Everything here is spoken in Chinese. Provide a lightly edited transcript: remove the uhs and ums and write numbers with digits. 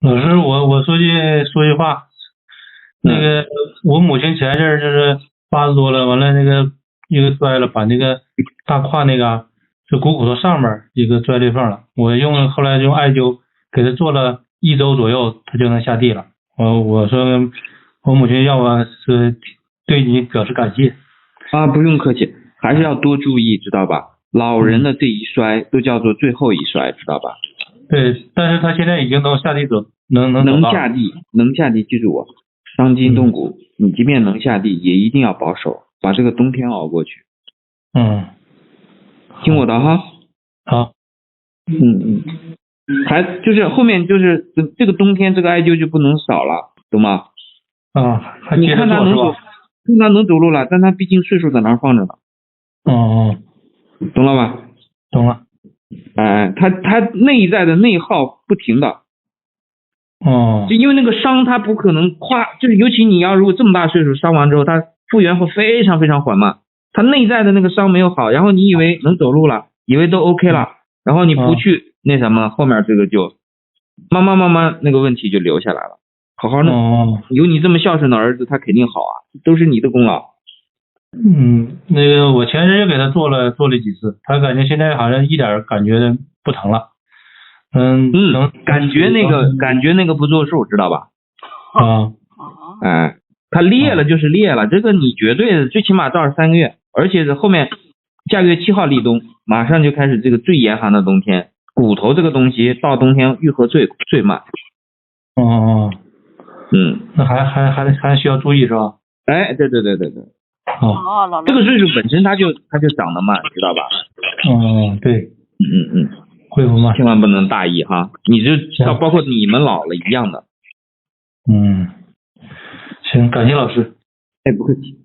老师，我说句话，那个我母亲前一阵儿就是80多了，完了那个一个摔了，把那个大胯那个就股骨头上面一个摔裂缝了。后来用艾灸给她做了1周左右，她就能下地了。我说我母亲要我是对你表示感谢。啊，不用客气，还是要多注意，知道吧？老人的这一摔都叫做最后一摔，知道吧？对，但是她现在已经能下地走，能走道。能下地，记住我，伤筋动骨，你即便能下地，也一定要保守，把这个冬天熬过去。听我的哈。好。还就是后面就是这个冬天这个艾灸就不能少了，懂吗？还接着做是吧？看他能走路了，但他毕竟岁数在那儿放着呢。懂了吧？懂了。他内在的内耗不停的。就因为那个伤，他不可能就是尤其你要如果这么大岁数伤完之后，他复原会非常非常缓慢。他内在的那个伤没有好，然后你以为能走路了，以为都 OK 了，然后你不去那什么，后面这个就慢慢那个问题就留下来了。好好弄。有你这么孝顺的儿子，他肯定好啊，都是你的功劳。那个我前阵也给他做了几次，他感觉现在好像一点感觉不疼了。感觉那个不作数，知道吧？他裂了就是裂了，这个你绝对的，最起码到3个月，而且是后面下个月7号立冬，马上就开始这个最严寒的冬天，骨头这个东西到冬天愈合最慢。那还需要注意是吧？对。这个岁数本身它就长得慢，知道吧？对。恢复慢，千万不能大意哈，你就包括你们老了一样的。行，感谢老师。不客气。